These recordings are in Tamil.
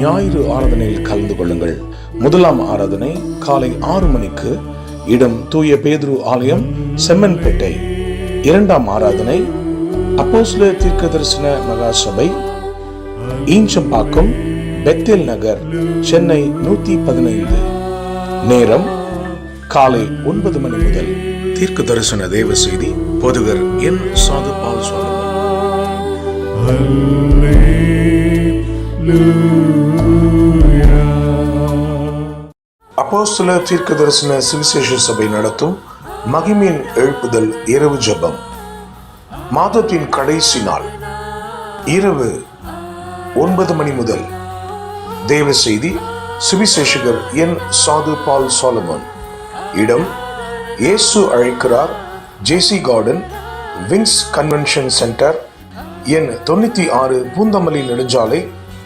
ஞாயிறு ஆராதனையில் கலந்து கொள்ளுங்கள். முதலாம் ஆராதனை காலை 6 மணிக்கு, இடம் தூய பேதுரு ஆலயம், செம்மன்பேட்டை. இரண்டாம் ஆராதனை அப்போஸ்தலர் தீர்க்கதரிசன மகா சபை, ஈஞ்சம்பாக்கம், பெத்தேல் நகர், சென்னை 115. நேரம் காலை 9 மணி முதல். தீர்க்க தரிசன தேவ செய்தி போதகர் என். சாது பால் சுவாமி. அப்போஸ்தலர் தீர்க்க தரிசன சுவிசேஷ சபை நடத்தும் மகிமையின் எழுப்புதல் இரவு ஜெபம். மாதத்தின் கடைசி நாள் இரவு 9 மணி முதல். தேவ செய்தி சுவிசேஷகர் என். சாது பால் சாலமன். இடம் இயேசு அழைக்கிறார், ஜேசி கார்டன், விங்ஸ் கன்வென்ஷன் சென்டர், எண் 96, பூந்தமல்லி நெடுஞ்சாலை,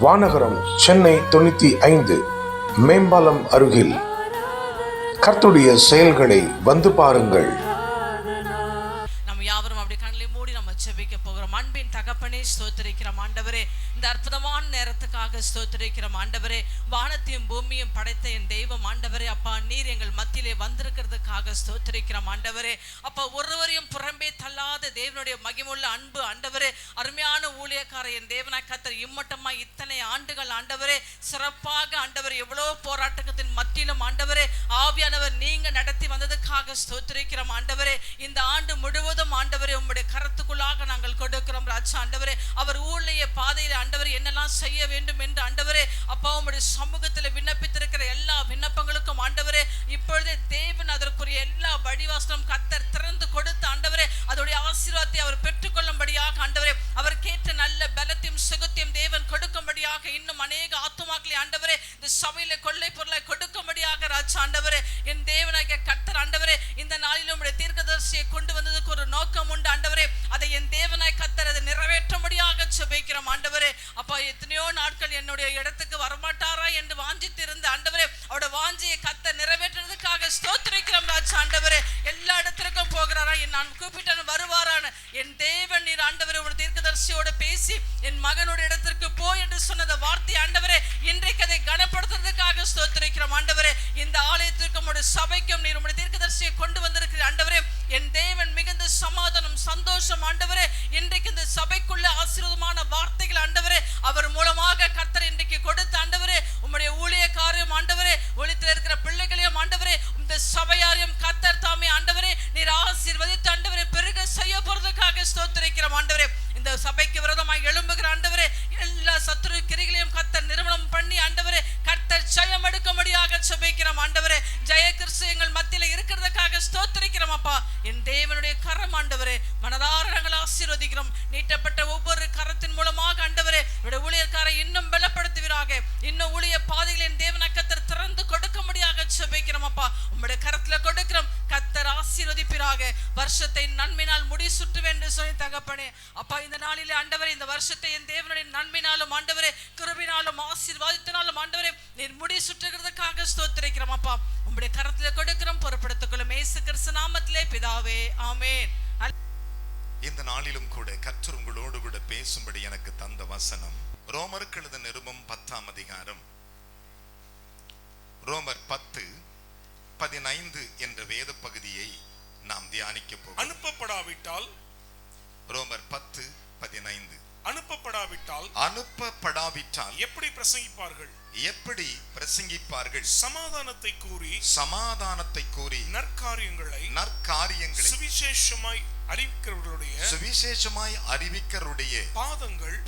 வானகரம், சென்னை 95, மேம்பாலம் அருகில். கர்த்தருடைய செயல்களை வந்து பாருங்கள். நம்ம யாவரும் அப்படி கண்களை மூடி நம்ம ஜெபிக்க போகிறோம். அன்பின் தகப்பனே, ஸ்தோத்திரிக்கிறோம் ஆண்டவரே. இந்த அற்புதமான நேரத்துக்காக ஸ்தோத்திரிக்கிறோம் ஆண்டவரே. வானத்தையும் பூமியும் படைத்த என் தெய்வம் ஆண்டவரே, அப்பா நீர் எங்கள் மத்தியிலே வந்திருக்கிறதுக்காக ஸ்தோத்திரிக்கிறோம் ஆண்டவரே. அப்பா ஒருவரையும் புறம்பே தள்ளாத தேவனுடைய மகிமுள்ள அன்பு ஆண்டவரே, அருமையான ஊழியக்கார என் தேவனாய் கர்த்தர் இம்மட்டமா இத்தனை ஆண்டுகள் ஆண்டவரே சிறப்பாக ஆண்டவரே எவ்வளோ போராட்டத்தின் மத்தியிலும் ஆண்டவரே ஆவியானவர் நீங்க நடத்தி வந்ததுக்காக ஸ்தோத்திரிக்கிறோம் ஆண்டவரே. இந்த ஆண்டு முழுவதும் ஆண்டவரே உம்முடைய கரத்துக்குள்ளாக நாங்கள் கொடுக்கிறோம் ராஜா ஆண்டவரே. அவர் ஊழிய பாதையில் ஆண்டவரே என்னெல்லாம் செய்ய வேண்டும் என்று ஆண்டவரே அப்பா உம்முடைய சமூகத்தில் விண்ணப்பித்திருக்கிற எல்லா விண்ணப்பங்களுக்கும் ஆண்டவரே இப்பொழுதே தேவன் அதற்குரிய எல்லா வழிவாசலும் கர்த்தர் திறந்து கொடுத்து ஆண்டவரே அதோடைய ஆசீர்வாதத்தை அவர் பெற்றுக்கொள்ளும்படியாக ஆண்டவரே அவர் கேட்ட நல்ல பலத்தையும் சுகத்தையும் தேவன் கொடுக்கும்படியாக இன்னும் அநேக ஆத்துமாக்களை ஆண்டவரே இந்த சபையில கொள்ளை பொருளை கொடுக்கும்படியாக ராஜா ஆண்டவரே என் தேவனாகிய கர்த்தர் ஆண்டவரே இந்த நாளில் உம்முடைய தீர்க்கதரிசியை கொண்டு வந்ததுக்கு ஒரு நோக்கம் உண்டு ஆண்டவரே. அதை என் தேவனாய் கர்த்தர் அதை நிறைவேற்றும்படியாக ஜெபிக்கிறோம் ஆண்டவரே. அப்பா எத்தனையோ நாட்கள் என்னுடைய இடத்துக்கு வரமாட்டாரா என்று வாஞ்சித்து இருந்த ஆண்டவரே அவருடைய வாஞ்சியை கர்த்தர் நிறைவேற்றுறதுக்காக ஸ்தோத்திரிக்கிறோம் ராஜா ஆண்டவரே. எல்லா இடத்திற்கும் போகிறாரா, நான் கூப்பிட்டேன் வருவாரான என் தேவன் நீர் ஆண்டவரே உடைய தீர்க்கதரிசியோட பேசி என் மகனுடைய இடத்திற்கு போ என்று சொன்னத வார்த்தை ஆண்டவரே இன்றைக்கு அதை கனப்படுத்துறதுக்காக ஸ்தோத்திரிக்கிறோம் ஆண்டவரே. இந்த ஆலயத்திற்கும் உடைய சபைக்கும் நீர் உடைய தீர்க்கதரிசியை கொண்டு வந்திருக்கிற ஆண்டவரே என் தேவன் மிகுந்த சமாதானம் சந்தோஷம் ஆண்டவரே. இன்றைக்கு இந்த சபைக்குள்ள ஆசீர்வாதமான வார்த்தைகள் ஆண்டவரே அவர் மூலமாக கர்த்தர் இன்றைக்கு கொடுத்த ஆண்டவரே உம்முடைய ஊழியக்காரையும் ஆண்டவரே ஒளித்தில் இருக்கிற பிள்ளைகளையும் ஆண்டவரே இந்த சபையாரையும் கர்த்தர் தாமே ஆண்டவரே நீர் ஆசீர்வதித்து ஆண்டவரே பெருக செய்ய போறதுக்காக ஸ்தோத்திரிக்கிறோம் ஆண்டவரே. இந்த சபைக்கு விரோதமாக எழும்புகிற ஆண்டவரே எல்லா சத்துரு கிரிகளையும் கர்த்தர் நிறுவனம் பண்ணி ஆண்டவரே கர்த்தர் ஜெயம் எடுக்கும்படியாக ஜெபிக்கிறோம் ஆண்டவரே. ஜெய கிறிஸ்து எங்கள் மத்தியில இருக்கிறதுக்காக ஸ்தோத்திரிக்கிறோம் அப்பா. என் தேவனுடைய கரம் ஆண்டவரே மனதார நாங்கள் ஆசீர்வதிக்கிறோம். நீட்டப்பட்ட ஒவ்வொரு கரத்தின் மூலமாக ஆண்டவரே உடைய ஊழியக்காரை இன்னும் பலப்படுத்துவீராக. இன்னும் ஊழிய பாதைகளை என் தேவனை கர்த்தர் திறந்து கொடுக்கும்படியாக ஜெபிக்கிறோம் அப்பா. உம்முடைய கரத்துல கொடுக்கிறோம், கர்த்தர் ஆசீர்வதிப்பீராக. வருஷத்தை நன்மையினால் முடி சுற்றுவேன் என்று சொல்லி தகப்பனே அப்பா இந்த நாளிலே ஆண்டவரே இந்த வருஷத்தை என் தேவனுடைய நன்மையினாலும் ஆண்டவரே கிருபையினாலும் ஆசீர்வாதத்தினாலும் ஆண்டவரே நீர் முடி சுற்றுகிறதுக்காக ஸ்தோத்திரிக்கிறோம் அப்பா. உம்முடைய கரத்துல கொடுக்கிறோம், பொறுப்படுத்திக் கொள்ளும் இயேசு கிறிஸ்து நாமத்திலே பிதாவே, ஆமென். இந்த நாளிலும் கூட கர்த்தர் உங்களோடு கூட பேசும்படி எனக்கு தந்த வசனம் ரோமருக்கு எழுதின நிருபம் 10ஆம் அதிகாரம் ரோமர் 10:15 என்ற வேத பகுதியை நாம் தியானிக்க போகிறோம். அனுப்பப்படாவிட்டால் ரோமர் 10:15 அனுப்பப்படாவிட்டால் எப்படி பிரசங்கிப்பார்கள்? சமாதானத்தை கூறி நற்காரியங்களை சுவிசேஷமாய் அறிவிக்கிறவருடைய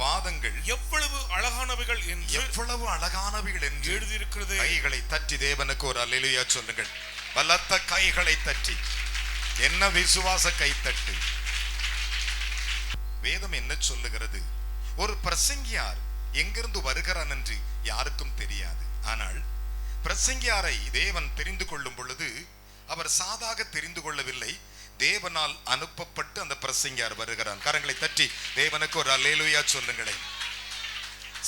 பாதங்கள் எவ்வளவு அழகானவைகள் என்று எழுதியிருக்கிறது. கைகளை தட்டி தேவனுக்கு ஒரு அல்லேலூயா சொல்லுங்கள். பலத்த கைகளை தட்டி, என்ன விசுவாச கைத்தட்டு. வேதம் என்ன சொல்லுகிறது? ஒரு பிரசங்கியார் எங்கிருந்து வருகிறான் என்று யாருக்கும் தெரியாது. ஆனால் பிரசங்கியாரை தேவன் தெரிந்து கொள்ளும் பொழுது அவர் சாதாக தெரிந்து கொள்ளவில்லை, தேவனால் அனுப்பப்பட்டு அந்த பிரசங்கியார் வருகிறான். கரங்களை தட்டி தேவனுக்கு ஒரு அல்லேலூயா சொல்லுங்களேன்.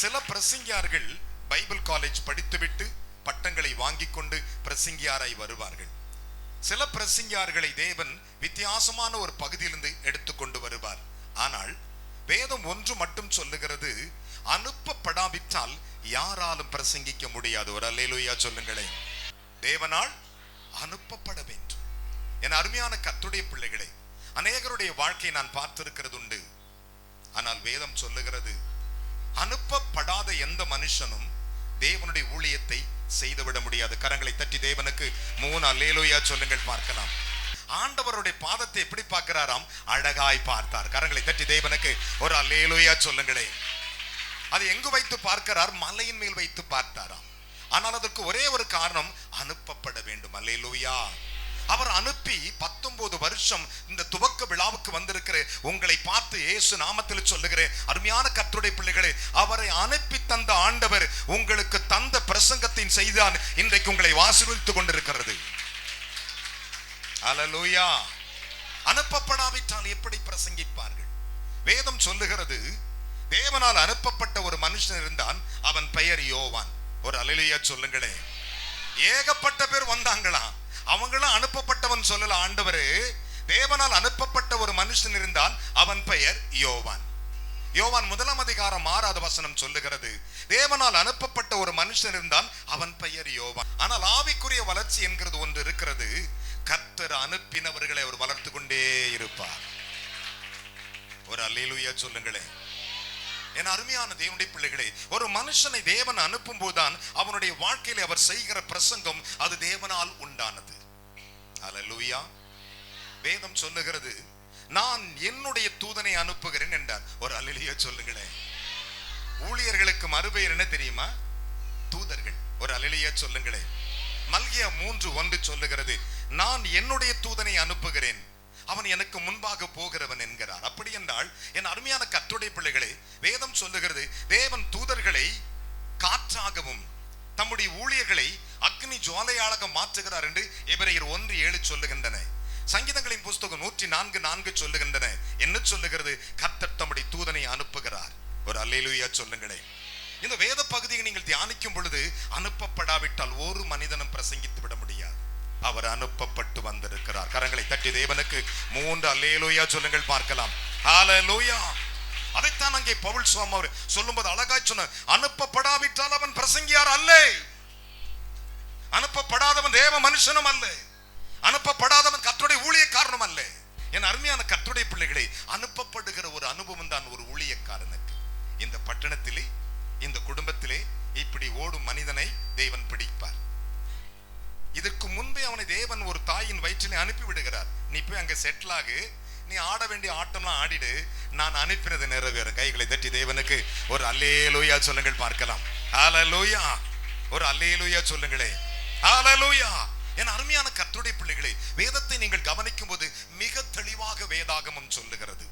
சில பிரசங்கியார்கள் பைபிள் காலேஜ் படித்துவிட்டு பட்டங்களை வாங்கிக் கொண்டு பிரசங்கியாராய் வருவார்கள். சில பிரசங்கியார்களை தேவன் வித்தியாசமான ஒரு பகுதியிலிருந்து எடுத்துக்கொண்டு வருவார். ஆனால் வேதம் ஒன்று மட்டும் சொல்லுகிறது, அனுப்பப்படாவிட்டால் யாராலும் பிரசங்கிக்க முடியாது. ஒரு அல்லேலூயா சொல்லுங்களேன். தேவனால் அனுப்பப்பட வேண்டும். என் அருமையான கர்த்தருடைய பிள்ளைகளே, அநேகருடைய வாழ்க்கையை நான் பார்த்திருக்கிறது உண்டு. ஆனால் வேதம் சொல்லுகிறது, அனுப்பப்படாத எந்த மனுஷனும் தேவனுடைய ஊழியத்தை செய்துவிட முடியாது. கரங்களை தட்டி தேவனுக்கு 3 அல்லேலூயா சொல்லுங்கள் பார்க்கலாம். ஆண்டவருடைய பாதத்தை எப்படி பார்க்கிறாராம்? அழகாய் பார்த்தார். கரங்களை தட்டி தேவனுக்கு ஒரு அல்லேலூயா சொல்லுங்களேன். அது எங்கு வைத்து பார்க்கிறார்? மலையின் மேல் வைத்து பார்த்தாராம். ஆனால் அதற்கு ஒரே ஒரு காரணம், அனுப்பப்பட வேண்டும். அல்லேலூயா. அவர் அனுப்பி 19 வருஷம் இந்த துவக்க விழாவுக்கு வந்திருக்கிற உங்களை பார்த்து இயேசு நாமத்தில் சொல்லுகிறேன், அருமையான கர்த்தருடைய பிள்ளைகளே, அவரை அனுப்பி தந்த ஆண்டவர் உங்களுக்கு தந்த பிரசங்கத்தின் செய்தான் இன்றைக்கு உங்களை ஆசீர்வதித்துக் கொண்டிருக்கிறது. அல்லேலூயா. அனுப்பப்படாவிட்டால் எப்படி பிரசங்கிப்பார்கள்? வேதம் சொல்லுகிறது, தேவனால் அனுப்பப்பட்ட ஒரு மனுஷன் இருந்தான், அவன் பெயர் யோவான். ஒரு அல்லேலூயா சொல்லுங்களேன். ஏகப்பட்ட பேர் வந்தாங்களாம், அவங்களும் அனுப்பப்பட்டவன் சொல்லல. ஆண்டவரே, தேவனால் அனுப்பப்பட்ட ஒரு மனுஷன் இருந்தான், அவன் பெயர் யோவான். யோவான் 1 அதிகாரம் 6வது வசனம் சொல்லுகிறது, தேவனால் அனுப்பப்பட்ட ஒரு மனுஷன் இருந்தான், அவன் பெயர் யோவான். ஆனால் ஆவிக்குரிய வளர்ச்சி என்கிறது ஒன்று இருக்கிறது. கர்த்தர் அனுப்பினவர்களை அவர் வளர்த்து கொண்டே இருப்பார். ஒரு அல்லேலூயா சொல்லுங்களேன். என் அருமையான தேவனுடைய பிள்ளைகளே, ஒரு மனுஷனை தேவன் அனுப்பும் போதுதான் அவனுடைய வாழ்க்கையில அவர் செய்கிற பிரசங்கம் அது தேவனால் உண்டானது. அல்லேலூயா. வேதம் சொல்லுகிறது, நான் என்னுடைய தூதனை அனுப்புகிறேன் என்றார். ஒரு அல்லேலூயா சொல்லுங்களேன். ஊழியர்களுக்கு மறுபெயர் என்ன தெரியுமா? தூதர்கள். ஒரு அல்லேலூயா சொல்லுங்களேன். மல்கியா 3:1 சொல்லுகிறது, நான் என்னுடைய தூதனை அனுப்புகிறேன், அவன் எனக்கு முன்பாக போகிறவன் என்கிறார். அப்படி என்றால் என் அருமையான கர்த்தருடைய பிள்ளைகளே, வேதம் சொல்லுகிறது, தேவன் தூதர்களை காற்றாகவும் தம்முடைய ஊழியர்களை அக்னி ஜுவாலையாக மாற்றுகிறார் என்று எபிரேயர் 1:7 சொல்லுகின்றன. சங்கீதங்களின் புஸ்தகம் 104:4 சொல்லுகின்றன. என்ன சொல்லுகிறது? கர்த்தர் தம்முடைய தூதனை அனுப்புகிறார். ஒரு அல்லேலூயா சொல்லுங்களேன். இந்த வேத பகுதியை நீங்கள் தியானிக்கும் பொழுது, அனுப்பப்படாவிட்டால் ஒரு மனிதனும் பிரசங்கித்து விட முடியாது. அவர் அனுப்பப்பட்டு வந்திருக்கிறார். கரங்களை தட்டி தேவனுக்கு 3 அல்லேலூயா சொல்லுங்கள் பார்க்கலாம். ஹalleluya. அதைத்தான் அங்கே பவுல் சுவாமி அவர் சொல்லும்போது அழகாய் சொன்னார், அனுப்பப்படாவிட்டால் அவன் பிரசங்கியார் அல்ல, அனுப்பப்படாதவன் தேவ மனுஷனும் அல்ல, அனுப்பப்படாதவன் கர்த்தருடைய ஊழியக்காரனும் அல்ல. என் அருமையான கர்த்தருடைய பிள்ளைகளை, அனுப்பப்படுகிற ஒரு அனுபவம் தான் ஒரு ஊழியக்காரனுக்கு. இந்த பட்டணத்திலே, இந்த குடும்பத்திலே இப்படி ஓடும் மனிதனை தேவன் பிடிப்பார். இதற்கு முன்பே அவனை தேவன் ஒரு தாயின் வயிற்றிலே அனுப்பி விடுகிறார். நீ போய் அங்க செட்டில் ஆகு, நீ ஆட வேண்டிய ஆட்டம்லாம் ஆடிடு, நான் அனுப்பினது நிறைவேறும். கைகளை தட்டி தேவனுக்கு ஒரு அல்லேலூயா சொல்லுங்கள் பார்க்கலாம். ஹalleluya. ஒரு அல்லேலூயா சொல்லுங்களே. ஹalleluya. என் அருமையான கர்த்தருடைய பிள்ளைகளே, வேதத்தை நீங்கள் கவனிக்கும் போது மிக தெளிவாக வேதாகமம் சொல்லுகிறது,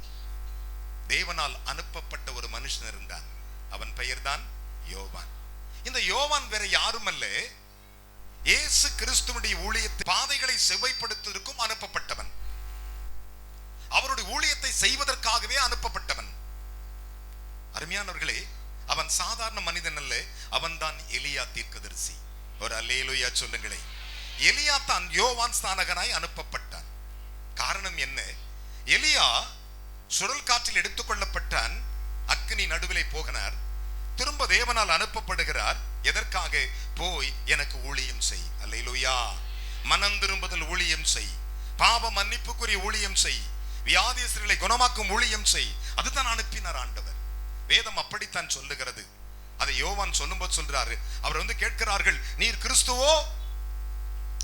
தேவனால் அனுப்பப்பட்ட ஒரு மனுஷன் இருந்தான், அவன் பெயர்தான் யோவான். இந்த யோவான் வேற யாரும் அல்ல, இயேசு கிறிஸ்துவுடைய ஊழியத்தை பாதைகளை செவ்வாய்ப்படுத்துவதற்கும் அனுப்பப்பட்டவன், அவருடைய ஊழியத்தை செய்வதற்காகவே அனுப்பப்பட்டவன். அருமையானவர்களே, அவன் சாதாரண மனிதன் அல்ல, அவன் தான் எலியா தீர்க்கதரிசி. ஒரு அல்லேலூயா சொல்லுங்களே. எலியா தான் யோவான் ஸ்நானகனாய் அனுப்பப்பட்டான். காரணம் என்ன? எலியா சுழல் காற்றில் எடுத்துக்கொள்ளப்பட்டான், அக்கினி நடுவிலே போகிறார், திரும்ப தேவனால் அனுப்பப்படுகிறார். எதற்காக? போய் எனக்கு ஊழியம் செய். அல்லேலூயா. மனம் திரும்புதல் ஊழியம் செய், பாவ மன்னிப்புக்குரிய ஊழியம் செய், வியாதியஸ்தர்களை குணமாக்கும் ஊழியம் செய். அதுதான் அனுப்பினார் ஆண்டவர். வேதம் அப்படித்தான் சொல்லுகிறது. அதை யோவான் சொல்லும்போது சொல்றாரு, அவர் கேட்கிறார்கள், நீர் கிறிஸ்துவோ?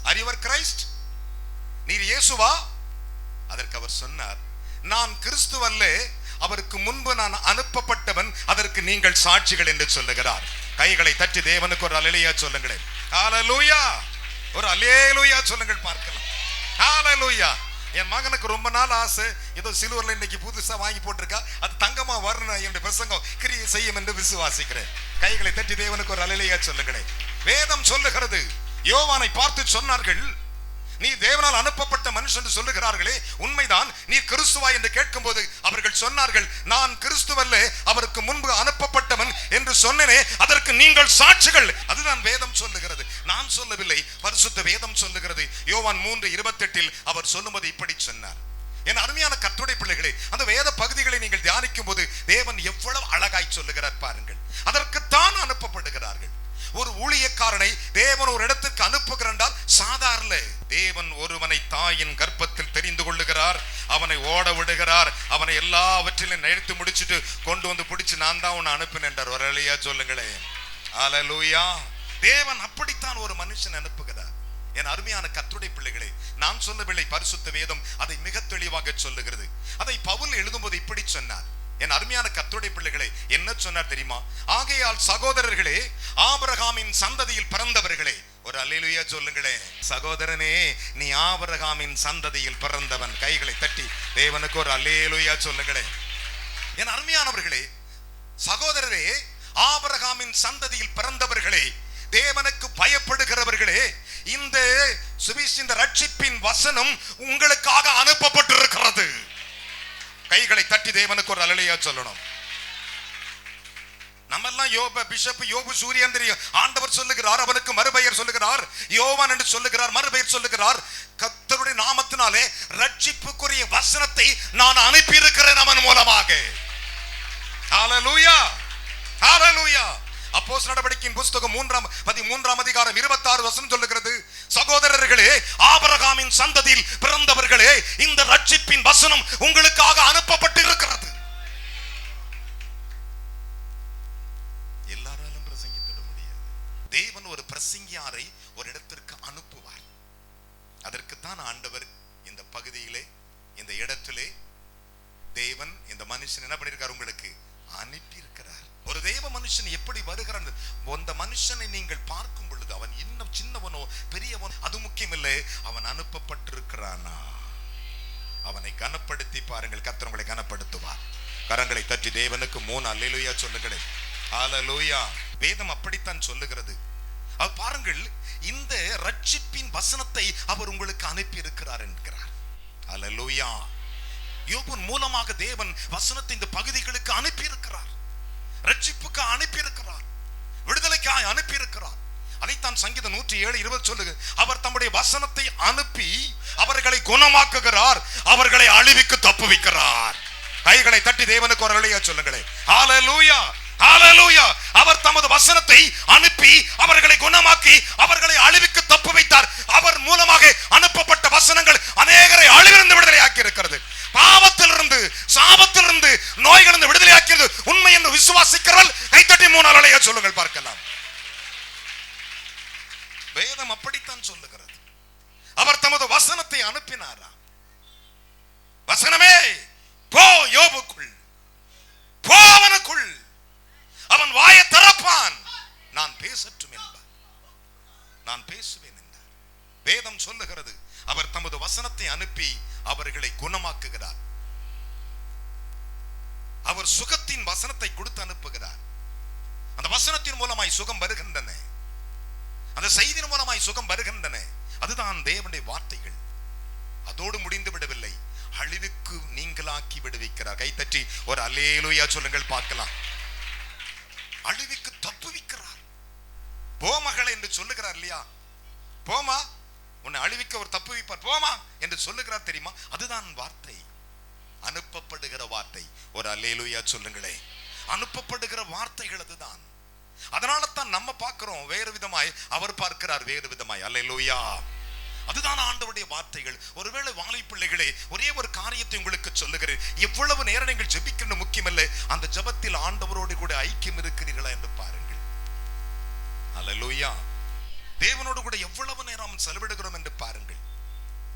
R your Christ? நீர் இயேசுவா? அதற்கு அவர் சொன்னார், நான் கிறிஸ்து அல்ல, அவருக்கு முன்பு நான் அனுப்பப்பட்டவன், அதற்கு நீங்கள் சாட்சிகள் என்று சொல்லுகிறார். கைகளை தட்டி தேவனுக்கு ஒரு அல்லேலூயா சொல்லுங்களேன். ஹalleluya. ஒரு அல்லேலூயா சொல்லுங்கள் பார்க்கலாம். ஹalleluya. என் மகனுக்கு ரொம்ப நாள் ஆசை, ஏதோ சிலுவர்ல இன்னைக்கு புதுசா வாங்கி போட்டிருக்கா, அது தங்கமா வரணும், என்னுடைய பிரசங்கம் கிரியை செய்யும் என்று விசுவாசிக்கிறேன். கைகளை தட்டி தேவனுக்கு ஒரு அல்லேலூயா சொல்லுங்களேன். வேதம் சொல்லுகிறது, யோவானை பார்த்து சொன்னார்கள், நீ தேவனால் அனுப்பப்பட்ட மனுஷன் என்று சொல்லுகிறார்களே, உண்மைதான், நீ கிறிஸ்துவா என்று கேட்கும்போது அவர்கள் சொன்னார்கள், நான் கிறிஸ்துவல்ல, அவருக்கு முன்பு அனுப்பப்பட்டவன் என்று சொன்னேனே, அதற்கு நீங்கள் சாட்சிகள். அதுதான் வேதம் சொல்லுகிறது, நான் சொல்லவில்லை, பரிசுத்த வேதம் சொல்லுகிறது. யோவான் 3:28 அவர் சொல்லும்போது இப்படி சொன்னார். என் அருமையான கர்த்தருடைய பிள்ளைகளே, அந்த வேத பகுதிகளை நீங்கள் தியானிக்கும் போது தேவன் எவ்வளவு அழகாக அழகாய் சொல்லுகிறார் பாருங்கள். அதற்குத்தான் அனுப்பப்படுகிறார்கள். ஒரு ஊழியக்காரனை தேவன் ஒரு இடத்திற்கு அனுப்புகிறார் என்றால் சாதாரண தேவன் ஒருவனை தாயின் கர்ப்பத்தில் தெரிந்து கொள்ளுகிறார், அவனை ஓட விடுகிறார், அவனை எல்லாவற்றிலும் நிறுத்தி முடிச்சுட்டு கொண்டு வந்து பிடிச்சு நான் தான் உன்னை அனுப்பினேன் என்றார். வரலையா சொல்லுங்களேன். அல்லேலூயா. தேவன் அப்படித்தான் ஒரு மனுஷன் அனுப்புகிறார். என் அருமையான கர்த்தருடைய பிள்ளைகளே, நான் சொல்லவில்லை, பரிசுத்த வேதம் அதை மிக தெளிவாக சொல்லுகிறது. அதை பவுல் எழுதும்போது இப்படி சொன்னார். என் அருமையான கர்த்தருடைய பிள்ளைகளே, என்ன சொன்னார் தெரியுமா? ஆகையால் சகோதரர்களே, ஆபிரகாமின் சந்ததியில் பிறந்தவர்களே, ஒரு அல்லேலூயா சொல்லுங்களே. சகோதரனே, நீ ஆபிரகாமின் சந்ததியில் பிறந்தவன். கைகளை தட்டி தேவனுக்கு ஒரு அல்லேலூயா சொல்லுங்களே. என் அருமையானவர்களே, சகோதரரே, ஆபிரகாமின் சந்ததியில் பிறந்தவர்களே, தேவனுக்கு பயப்படுகிறவர்களே, இந்த சுவிசேஷ ரட்சிப்பின் வசனம் உங்களுக்காக அனுப்பப்பட்டிருக்கிறது. கைகளை தட்டி தேவனுக்கு ஒரு அல்லேலூயா சொல்லணும். நம்ம எல்லாம் யோபு, பிஷப் யோபு, சூரியன் தெரியும். ஆண்டவர் சொல்லுகிறார், அவனுக்கு மறுபெயர் சொல்லுகிறார், யோவான் என்று சொல்லுகிறார், மறுபெயர் சொல்லுகிறார். கர்த்தருடைய நாமத்தினாலே ரட்சிப்புக்குரிய வசனத்தை நான் அனுப்பி இருக்கிறேன் அவன் மூலமாக. ஹalleluya, ஹalleluya. அப்போஸ்தலர் நடவடிக்கையின் புத்தகம் 13ஆம் அதிகாரம் 26 வசனம் சொல்லுகிறது, சகோதரர்களே, ஆபிரகாமின் சந்ததியில் பிறந்தவர்களே, இந்த ரட்சிப்பின் வசனம் உங்களுக்காக அனுப்பப்பட்டிருக்கிறது. எல்லாராலும் பிரசங்கித்திட முடியாது. தேவன் ஒரு பிரசங்கியாரை ஒரு இடத்திற்கு அனுப்புவார். அதற்குத்தான் ஆண்டவர் இந்த பகுதியிலே, இந்த இடத்திலே தேவன் இந்த மனுஷன் என்ன பண்ணிருக்கார்? உங்களுக்கு அனுப்பி இருக்கிறார். ஒரு தேவ மனுஷன் எப்படி வருகிறான்? அந்த மனுஷனை நீங்கள் பார்க்கும் பொழுது அவன் இன்னும் சின்னவனோ பெரியவனோ அது முக்கியம் இல்லை, அவன் அனுப்பப்பட்டிருக்கிறானா? அவனை கனப்படுத்தி பாருங்கள், கர்த்தர் உங்களை கனப்படுத்துவார். கரங்களை தட்டி தேவனுக்கு 3 அல்லேலூயா சொல்லுங்களேன். ஹalleluya. வேதம் அப்படித்தான் சொல்லுகிறது. அவர் பாருங்கள், இந்த ரட்சிப்பின் வசனத்தை அவர் உங்களுக்கு அனுப்பி இருக்கிறார் என்கிறார். ஹalleluya. யோபுவின் மூலமாக தேவன் வசனத்தை இந்த பகுதிகளுக்கு அனுப்பி இருக்கிறார். ரட்சிப்புக்கு அனுப்பி இருக்கிறார், விடுதலைக்காக அனுப்பி இருக்கிறார். அதைத்தான் சங்கீதம் 107:20 சொல்லுங்க. அவர் தம்முடைய வசனத்தை அனுப்பி அவர்களை குணமாக்குகிறார், அவர்களை அழிவுக்கு தப்புவிக்கிறார். கைகளை தட்டி தேவனுக்கு ஒரு அல்லேலூயா சொல்லுங்களேன். ஹalleluya, ஹalleluya. அவர் தமது வசனத்தை அனுப்பி அவர்களை குணமாக்கி அவர்களை அழிவுக்கு தப்பு வைத்தார். அவர் மூலமாக அனுப்பப்பட்ட வசனங்கள் அநேகரை அழிவிலிருந்து விடுதலையாக்கி இருக்கிறது. பாவத்திலிருந்து, சாபத்திலிருந்து, நோய்களிலிருந்து விடுதலையாக்கியது உண்மை என்று விசுவாசிக்கிறவர்கள் கைத்தட்டி 3 அல்லேலூயா சொல்லுங்கள் பார்க்கலாம். வேதம் அப்படித்தான் சொல்லுகிறது. அவர் தமது வசனத்தை அனுப்பினாரா? வசனமே போ யோபுக்குள், போ அவனுக்குள், அவன் வாயை திறப்பான், நான் பேசட்டும் என்பார், நான் பேசுவேன் என்றார். வேதம் சொல்லுகிறது, அவர் தமது வசனத்தை அனுப்பி அவர்களை குணமாக்குகிறார். அவர் சுகத்தின் வசனத்தை கொடுத்து அனுப்புகிறார். அந்த வசனத்தின் மூலமாய் சுகம் வருகின்றன, அந்த செய்தியின் மூலமாய் சுகம் வருகின்றன. அதுதான் தேவனுடைய வார்த்தைகள். அதோடு முடிந்து விடவில்லை, அழிவுக்கு நீங்களாக்கி விடுவிக்கிறார். கைத்தட்டி ஒரு அல்லேலூயா சொல்லுங்கள் பார்க்கலாம். அழிவுக்கு தப்புவிக்கிறார். போமகளே என்று சொல்லுகிறார் இல்லையா? போமா, உன்னை அழிவிக்க ஒரு தப்பு வைப்பார், போமா என்று சொல்லுகிறார் தெரியுமா? அதுதான் வார்த்தை, அனுப்பப்படுகிற வார்த்தை. ஒரு அல்லேலூயா சொல்லுங்களே. அனுப்பப்படுகிற வார்த்தைகள் அதுதான். அதனால தான் நம்ம பார்க்கிறோம் வேறு விதமாய், அவர் பார்க்கிறார் வேறு விதமாய். அல்லேலூயா. அதுதான் ஆண்டவருடைய வார்த்தைகள். ஒருவேளை வாலி பிள்ளைகளே, ஒரே ஒரு காரியத்தை உங்களுக்கு சொல்லுகிறேன். எவ்வளவு நேரம் நீங்கள் ஜெபிக்கணும் முக்கியமல்ல, அந்த ஜெபத்தில் ஆண்டவரோடு கூட ஐக்கியம் இருக்கிறீர்களா என்று பாருங்கள். அல்லேலூயா. தேவனோடு கூட எவ்வளவு நேரம் செலவிடுகிறோம் என்று பாருங்கள்.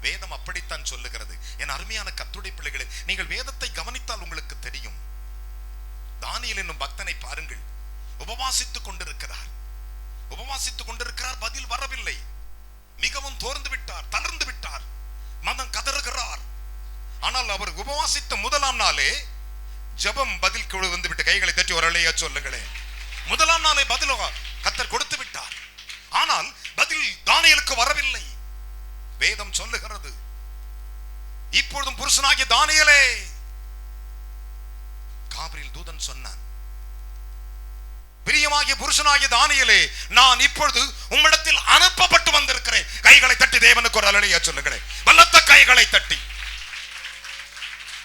வேதம் அப்படித்தான் சொல்லுகிறது. என் அருமையான கர்த்தருடைய பிள்ளைகளே, நீங்கள் வேதத்தை கவனித்தால் உங்களுக்கு தெரியும். தானியேல் என்னும் பக்தனை பாருங்கள், உபவாசித்துக் கொண்டிருக்கிறார், உபவாசித்துக் கொண்டிருக்கிறார், பதில் வரவில்லை. மிகவும் தோர்ந்து விட்டார், தளர்ந்து விட்டார், மனம் கதறுகிறார். ஆனால் அவர் உபவாசித்த முதலாம் நாளே ஜெபம் பதில் வந்து விட்டு கைகளை தட்டி ஒரு அல்லேலூயா சொல்லுங்களேன். முதலாம் நாளே பதில் கர்த்தர் கொடுத்து விட்டார். ஆனால் பதில் தானியேலுக்கு வரவில்லை. வேதம் சொல்லுகிறது, இப்பொழுதும் புருஷனாகிய தானியேலே, காபிரியேல் தூதன் சொன்னான், பிரியமாகிய புருஷனாகிய தானியேலே, நான் இப்பொழுது உம்மிடத்தில் அனுப்பப்பட்டு வந்திருக்கிறேன். கைகளை தட்டி தேவனுக்கு ஒரு அல்லேலூயா சொல்லுங்களேன். பலத்த கைகளை தட்டி.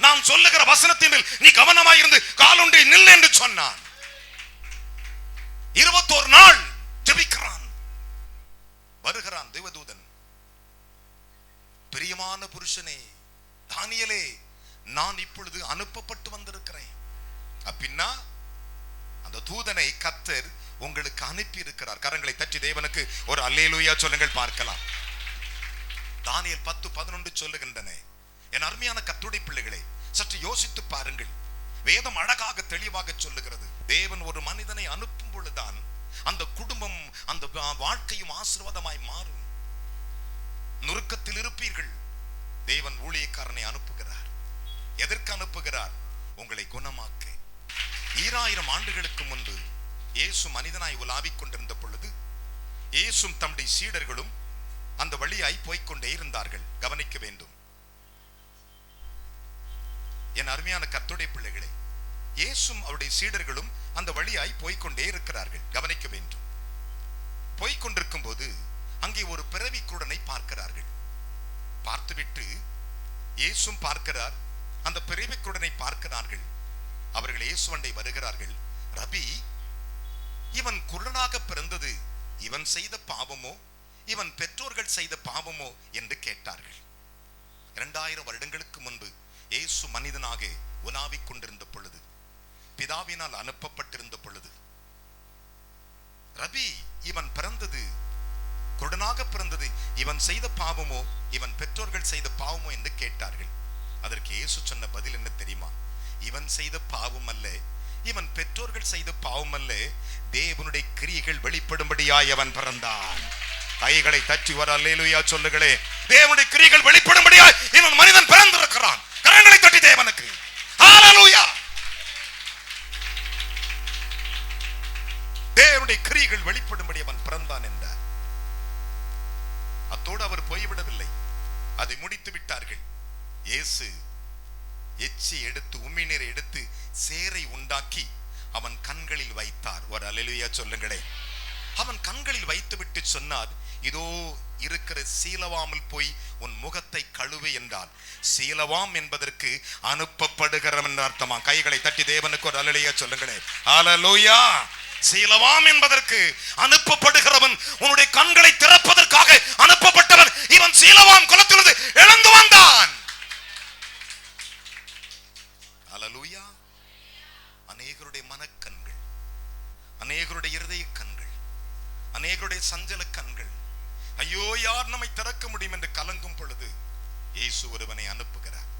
நான் சொல்லுகிற வசனத்தின் மேல் நீ கவனமாயிருந்து காலுண்டி நில் என்று சொன்னான். 21 நாள் ஜெபிக்கிறான். வருகிறான் தேவதூதன். பிரியமான புருஷனே தானியேலே, நான் இப்பொழுது அனுப்பப்பட்டு வந்திருக்கிறேன். அப்படின்னா அந்த தூதனை கர்த்தர் உங்களுக்கு அனுப்பி இருக்கிறார். கரங்களை தட்டி தேவனுக்கு ஒரு அல்லேலூயா சொல்லுங்கள் பார்க்கலாம். தானியேல் 10:11 சொல்லுகின்றன. என் அருமையான கர்த்தருடைய பிள்ளைகளை சற்று யோசித்து பாருங்கள். வேதம் அழகாக தெளிவாக சொல்லுகிறது. தேவன் ஒரு மனிதனை அனுப்பும் பொழுதுதான் அந்த குடும்பம், அந்த வாழ்க்கையும் ஆசீர்வாதமாய் மாறும். நுருக்கத்தில் இருப்பீர்கள், தேவன் ஊழியக்காரனை அனுப்புகிறார். எதற்கு அனுப்புகிறார்? உங்களை குணமாக்க. 2000 ஆண்டுகளுக்கு முன்பு இயேசு மனிதனாய் உலாவிக் கொண்டிருந்த பொழுது இயேசும் தம்முடைய சீடர்களும் அந்த வழியாய் போய்கொண்டே இருந்தார்கள். கவனிக்க வேண்டும் என் அருமையான கர்த்தருடைய பிள்ளைகளை, இயேசும் அவருடைய சீடர்களும் அந்த வழியாய் போய்கொண்டே இருக்கிறார்கள். கவனிக்க வேண்டும். போய்கொண்டிருக்கும் போது அங்கே ஒரு பிறவி குருடனை பார்க்கிறார்கள். பார்த்துவிட்டு இயேசும் பார்க்கிறார், அந்த பிறவி குருடனை பார்க்கிறார்கள். அவர்கள் இயேசுவண்டை வருகிறார்கள். ரபி, இவன் குருடனாக பிறந்தது இவன் செய்த பாவமோ இவன் பெற்றோர்கள் செய்த பாவமோ என்று கேட்டார்கள். 2000 வருடங்களுக்கு முன்பு இயேசு மனிதனாக உலாவிக் கொண்டிருந்த பொழுது, பிதாவினால் அனுப்பப்பட்டிருந்த பொழுது, ரபி, இவன் பிறந்தது குருடனாக பிறந்தது இவன் செய்த பாவமோ இவன் பெற்றோர்கள் செய்த பாவமோ என்று கேட்டார்கள். அதற்கு இயேசு சொன்ன பதில் என்ன தெரியுமா? இவன் செய்த பாவம் அல்ல, இவன் பெற்றோர்கள் செய்த பாவம் அல்ல, தேவனுடைய கிரியைகள் வெளிப்படும்படியாய் அவன் பிறந்தான். கைகளை தட்டி வர அல்லேலூயா சொல்லுகளே. தேவனுடைய கிரியைகள் வெளிப்படும்படியாய் இவன் மனிதன் பிறந்திருக்கிறான். கரங்களை தட்டி தேவனுக்கு ஹல்லேலூயா. தேவனுடைய கிரியைகள் வெளிப்படும்படி அவன் பிறந்தான் என்றார். அத்தோடு அவர் போய்விடவில்லை, அதை முடித்து விட்டார்கள். இயேசு எச்சி எடுத்து உமிழ்நீரை எடுத்து சேரை உண்டாக்கி அவன் கண்களில் வைத்தார். ஒரு அல்லேலூயா சொல்லுங்களே. அவன் கண்களில் வைத்து விட்டு சொன்னார், இதோ இருக்கிற சீலவாமல் போய் உன் முகத்தை கழுவு என்றார். சீலவாம் என்பதற்கு அனுப்பப்படுகிறவன் என்ற அர்த்தமா? கைகளை தட்டி தேவனுக்கு ஒரு அல்லேலூயா சொல்லுங்களே. ஹல்லேலூயா. சீலவாம் என்பதற்கு அனுப்பப்படுகிறவன், உன்னுடைய கண்களை திறப்பதற்காக அனுப்பப்பட்டவன். இவன் சீலவாம் குலத்திலிருந்து எழுந்து வந்தான். ஹல்லேலூயா. அநேகருடைய மனக்கண்கள், அநேகருடைய இருதய கண்கள், அநேகருடைய சஞ்சல கண்கள், ஐயோ யார் நம்மை திறக்க முடியும் என்று கலங்கும் பொழுது இயேசு ஒருவனை அனுப்புகிறார்.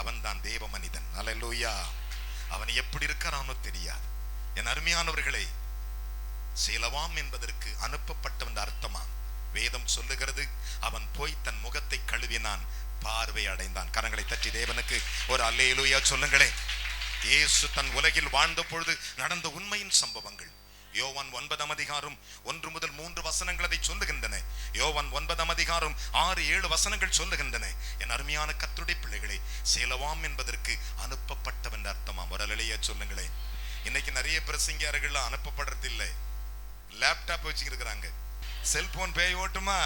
அவன் தான் தேவ மனிதன். ஹல்லேலூயா. அவன் எப்படி இருக்கிறானோ தெரியாது. என் அருமையானவர்களே, சீலவாம் என்பதற்கு அனுப்பப்பட்டவன் அர்த்தமா? வேதம் சொல்லுகிறது, அவன் போய் தன் முகத்தை கழுவினான், பார்வை அடைந்தான். கரங்களை தட்டி தேவனுக்கு ஒரு அல்லேலூயா சொல்லுங்களே. இயேசு தன் உலகில் வாழ்ந்த பொழுது நடந்த உண்மையின் சம்பவங்கள். யோவான் 9 அதிகாரம் 1 முதல் 3 வசனங்கள் அதை சொல்லுகின்றன. யோவான் 9 அதிகாரம் 6-7 வசனங்கள் சொல்லுகின்றன. என் அருமையான கர்த்தருடைய பிள்ளைகளே, சீலவாம் என்பதற்கு அனுப்பப்பட்டவன் அர்த்தமா? ஒரு அல்லேலூயா சொல்லுங்களே. இன்னைக்கு நிறைய பிரசங்கியார்கள் அனுப்பப்படுறது இல்லை, லேப்டாப் வச்சுக்கிறாங்க. செல்போன் பேய் ஓட்டுமா?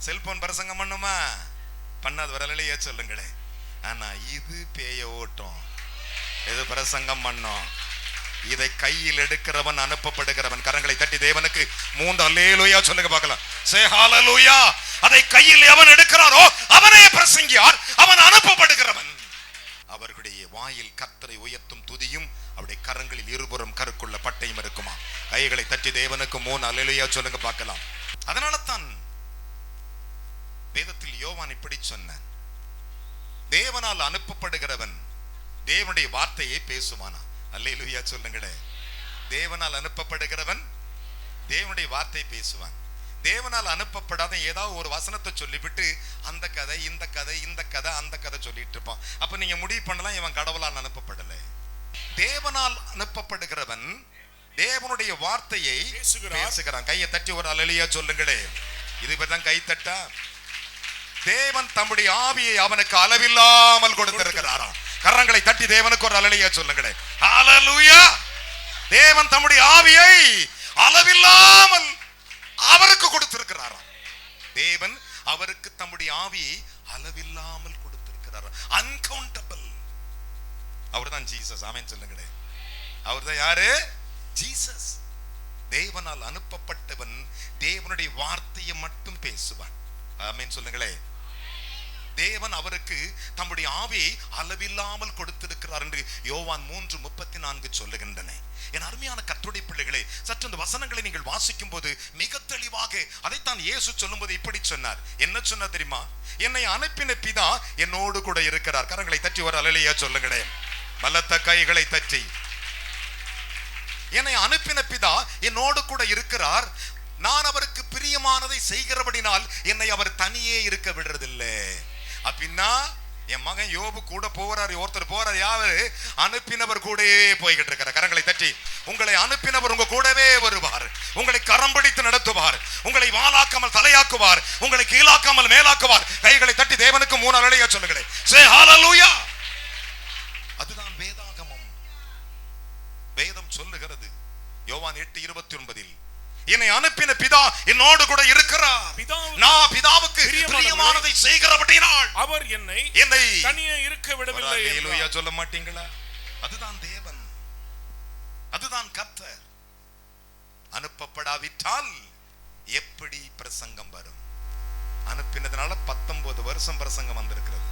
செல்போன் பிரசங்கம் பண்ணுமா? பண்ணாது. ஒரு அல்லேலூயா சொல்லுங்களே. ஆனா இது பேய ஓட்டும், இது பிரசங்கம் பண்ணும். இதை கையில் எடுக்கிறவன் அனுப்பப்படுகிறவன். கரங்களை தட்டி தேவனுக்கு 3 அல்லேலூயா சொல்லுங்க பார்க்கலாம். சே ஹல்லேலூயா. அதை கையில் எவன் எடுக்கிறாரோ அவனே பிரசங்கியார், அவன் அனுப்பப்படுகிறவன். அவர்களுடைய வாயில் கர்த்தரை உயர்த்தும் துதியும் அவருடைய கரங்களில் இருபுறம் கருக்குள்ள பட்டையும் இருக்குமா? கைகளை தட்டி தேவனுக்கு 3 அல்லேலூயா சொல்லுங்க பார்க்கலாம். அதனால தான் வேதத்தில் யோவான் இப்படி சொன்னான், தேவனால் அனுப்பப்படுகிறவன் தேவனுடைய வார்த்தையை பேசுவானா? அல்லேலூயா சொல்லுங்களே. தேவனால் அனுப்பப்படுகிறவன் தேவனுடைய வார்த்தை பேசுவான். தேவனால் அனுப்பப்படாத ஏதாவது ஒரு வசனத்தை சொல்லிவிட்டு அந்த கதை இந்த கதை இந்த கதை அந்த கதை சொல்லிட்டு இருப்பான். அப்ப நீங்க முடிவு பண்ணலாம், இவன் கடவுளால் அனுப்பப்படல. தேவனால் அனுப்பப்படுகிறவன் தேவனுடைய வார்த்தையை பேசுகிறான். கையை தட்டி ஒரு அல்லேலூயா சொல்லுங்களே. இதுதான் கை தட்டா. தேவன் தம்முடைய ஆவியை அவனுக்கு அளவில்லாமல் கொடுத்திருக்கிறாராம். கரங்களை தட்டி தேவனுக்கு ஒரு அல்லேலூயா சொல்லுங்களே. ஹல்லேலூயா. தேவன் தம்முடைய ஆவியை அளவில்லாமல் அவருக்கு கொடுத்திருக்கிறாராம். தேவன் அவருக்கு தம்முடைய ஆவியை அளவில்லாமல் கொடுத்திருக்கிறாராம். அன்கவுண்டபிள். அவர்தான் ஜீசஸ். ஆமென் சொல்லுங்களே. அவர்தான் யாரு? ஜீசஸ். தேவனால் அனுப்பப்பட்டவன் தேவனுடைய வார்த்தையை மட்டும் பேசுவான். ஆமென் சொல்லுங்களே. தேவன் அவருக்கு தம்முடைய ஆவியை அளவில்லாமல் கொடுத்திருக்கிறார் என்று யோவான் 3:34 சொல்லுகின்றன. என் அருமையான கர்த்தருடைய பிள்ளைகளே, சற்று இந்த வசனங்களை நீங்கள் வாசிக்கும் போது மிக தெளிவாக அதைத்தான் இயேசு சொல்லும்போது இப்படி சொன்னார். என்ன சொன்னார் தெரியுமா? என்னை அனுப்பின பிதா என்னோடு கூட இருக்கிறார். கரங்களை தட்டி ஒரு அல்லேலூயா சொல்லுங்களேன். பலத்த கைகளை தட்டி. என்னை அனுப்பின பிதா என்னோடு கூட இருக்கிறார். நான் அவருக்கு பிரியமானதை செய்கிறபடினால் என்னை அவர் தனியே இருக்க விடுறதில்லை. அப்படின்னா என் மகன் யோபு கூட போறாரு, ஒருத்தர் போறாரு, யாரு? அனுப்பினவர் கூடவே போய்கிட்டு இருக்கிறார். கரங்களை தட்டி. உங்களை அனுப்பினவர் உங்க கூடவே வருவார். உங்களை கரம் பிடித்து நடத்துவார். உங்களை வாளாக்காமல் தலையாக்குவார். உங்களை கீழாக்காமல் மேலாக்குவார். கைகளை தட்டி தேவனுக்கு 3 அல்லேலூயா சொல்லுங்களேன். சே ஹalleluya. அதுதான் வேதாகமம். வேதம் சொல்லுகிறது யோவான் 8:29 என்னை அனுப்பின பிதா என்னோடு கூட இருக்கிறார். நான் பிதாவுக்கு பிரியமானதை செய்கிறபடியால் அவர் என்னை தனியே இருக்க விடவில்லை. அல்லேலூயா சொல்ல மாட்டீங்களா? அதுதான் தேவன், அதுதான் கர்த்தர். அனுப்பப்படாவிட்டால் எப்படி பிரசங்கம் வரும்? அனுப்பினதுனால 19 வருஷம் பிரசங்கம் வந்திருக்கிறது.